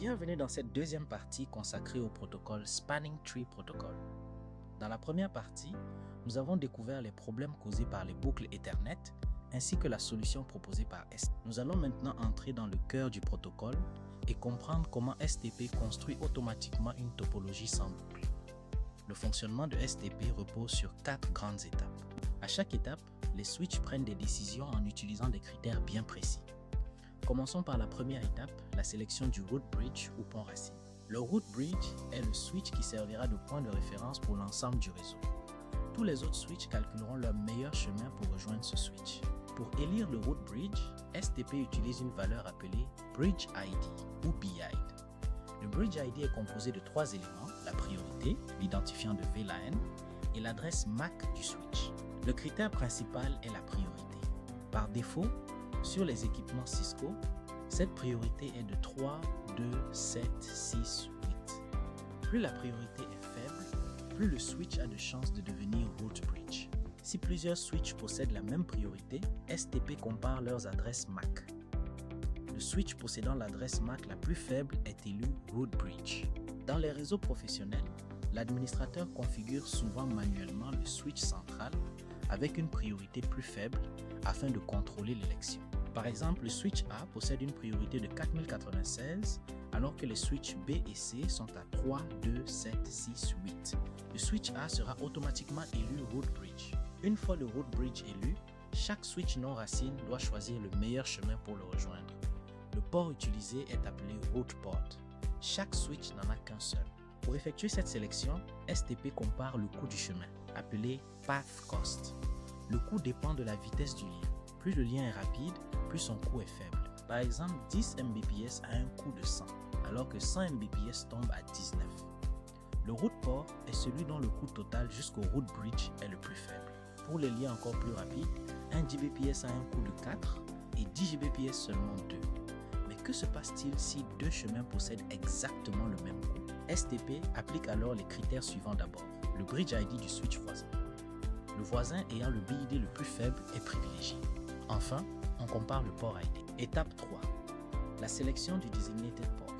Bienvenue dans cette deuxième partie consacrée au protocole Spanning Tree Protocol. Dans la première partie, nous avons découvert les problèmes causés par les boucles Ethernet ainsi que la solution proposée par STP. Nous allons maintenant entrer dans le cœur du protocole et comprendre comment STP construit automatiquement une topologie sans boucle. Le fonctionnement de STP repose sur 4 grandes étapes. À chaque étape, les switches prennent des décisions en utilisant des critères bien précis. Commençons par la première étape, la sélection du root bridge ou pont racine. Le root bridge est le switch qui servira de point de référence pour l'ensemble du réseau. Tous les autres switches calculeront leur meilleur chemin pour rejoindre ce switch. Pour élire le root bridge, STP utilise une valeur appelée Bridge ID ou BID. Le Bridge ID est composé de 3 éléments, la priorité, l'identifiant de VLAN, et l'adresse MAC du switch. Le critère principal est la priorité. Par défaut, sur les équipements Cisco, cette priorité est de 3, 2, 7, 6, 8. Plus la priorité est faible, plus le switch a de chances de devenir root bridge. Si plusieurs switches possèdent la même priorité, STP compare leurs adresses MAC. Le switch possédant l'adresse MAC la plus faible est élu root bridge. Dans les réseaux professionnels, l'administrateur configure souvent manuellement le switch central avec une priorité plus faible afin de contrôler l'élection. Par exemple, le switch A possède une priorité de 4096 alors que les switches B et C sont à 3, 2, 7, 6, 8. Le switch A sera automatiquement élu root bridge. Une fois le root bridge élu, chaque switch non racine doit choisir le meilleur chemin pour le rejoindre. Le port utilisé est appelé root port. Chaque switch n'en a qu'un seul. Pour effectuer cette sélection, STP compare le coût du chemin, appelé path cost. Le coût dépend de la vitesse du lien. Plus le lien est rapide, plus son coût est faible. Par exemple, 10 Mbps a un coût de 100, alors que 100 Mbps tombe à 19. Le root port est celui dont le coût total jusqu'au root bridge est le plus faible. Pour les liens encore plus rapides, 1 Gbps a un coût de 4 et 10 Gbps seulement 2. Mais que se passe-t-il si deux chemins possèdent exactement le même coût? STP applique alors les critères suivants d'abord. Le bridge ID du switch voisin. Le voisin ayant le BID le plus faible est privilégié. Enfin, on compare le port ID. Étape 3. La sélection du designated port.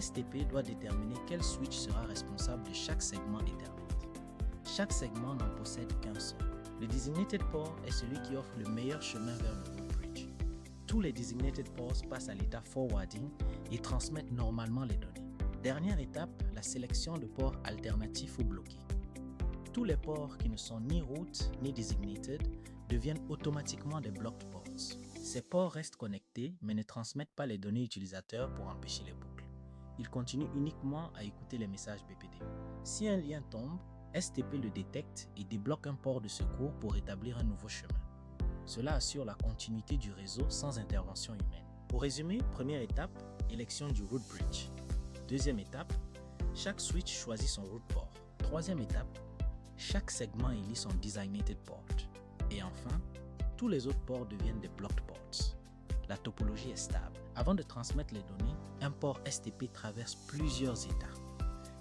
STP doit déterminer quel switch sera responsable de chaque segment Ethernet. Chaque segment n'en possède qu'un seul. Le designated port est celui qui offre le meilleur chemin vers le root bridge. Tous les designated ports passent à l'état forwarding et transmettent normalement les données. Dernière étape, la sélection de ports alternatifs ou bloqués. Tous les ports qui ne sont ni root ni designated deviennent automatiquement des blocked ports. Ces ports restent connectés mais ne transmettent pas les données utilisateurs pour empêcher les boucles. Ils continuent uniquement à écouter les messages BPDU. Si un lien tombe, STP le détecte et débloque un port de secours pour établir un nouveau chemin. Cela assure la continuité du réseau sans intervention humaine. Pour résumer, première étape, élection du root bridge. Deuxième étape, chaque switch choisit son root port. Troisième étape, chaque segment élit son designated port. Et enfin, tous les autres ports deviennent des blocked ports. La topologie est stable. Avant de transmettre les données, un port STP traverse plusieurs états.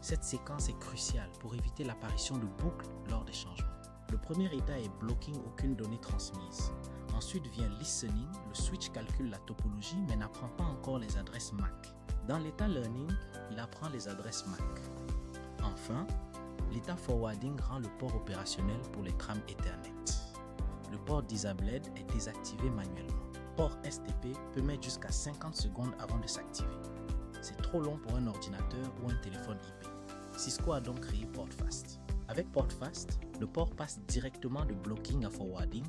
Cette séquence est cruciale pour éviter l'apparition de boucles lors des changements. Le premier état est blocking aucune donnée transmise. Ensuite vient listening, le switch calcule la topologie mais n'apprend pas encore les adresses MAC. Dans l'état learning, il apprend les adresses MAC. Enfin, l'état forwarding rend le port opérationnel pour les trames Ethernet. Le port disabled est désactivé manuellement. Port STP peut mettre jusqu'à 50 secondes avant de s'activer. C'est trop long pour un ordinateur ou un téléphone IP. Cisco a donc créé PortFast. Avec PortFast, le port passe directement de blocking à forwarding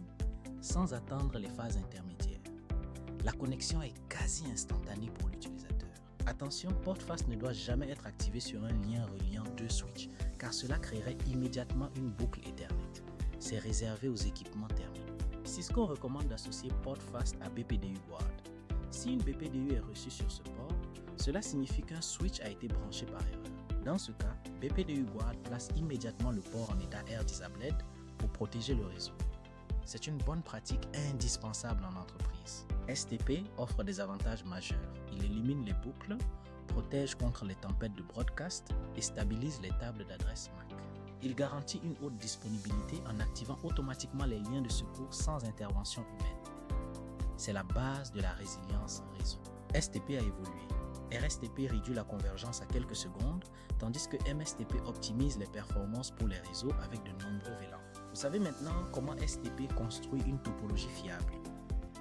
sans attendre les phases intermédiaires. La connexion est quasi instantanée pour l'utilisateur. Attention, PortFast ne doit jamais être activé sur un lien reliant deux switches car cela créerait immédiatement une boucle Ethernet. C'est réservé aux équipements terminaux. Cisco recommande d'associer PortFast à BPDU Board. Si une BPDU est reçue sur ce port, cela signifie qu'un switch a été branché par erreur. Dans ce cas, BPDU Board place immédiatement le port en état Air Disabled pour protéger le réseau. C'est une bonne pratique indispensable en entreprise. STP offre des avantages majeurs. Il élimine les boucles, protège contre les tempêtes de broadcast et stabilise les tables d'adresse MAC. Il garantit une haute disponibilité en activant automatiquement les liens de secours sans intervention humaine. C'est la base de la résilience réseau. STP a évolué. RSTP réduit la convergence à quelques secondes, tandis que MSTP optimise les performances pour les réseaux avec de nombreux VLAN. Vous savez maintenant comment STP construit une topologie fiable.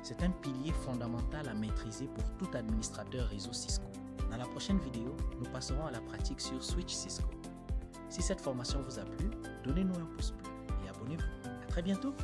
C'est un pilier fondamental à maîtriser pour tout administrateur réseau Cisco. Dans la prochaine vidéo, nous passerons à la pratique sur Switch Cisco. Si cette formation vous a plu, donnez-nous un pouce bleu et abonnez-vous. À très bientôt!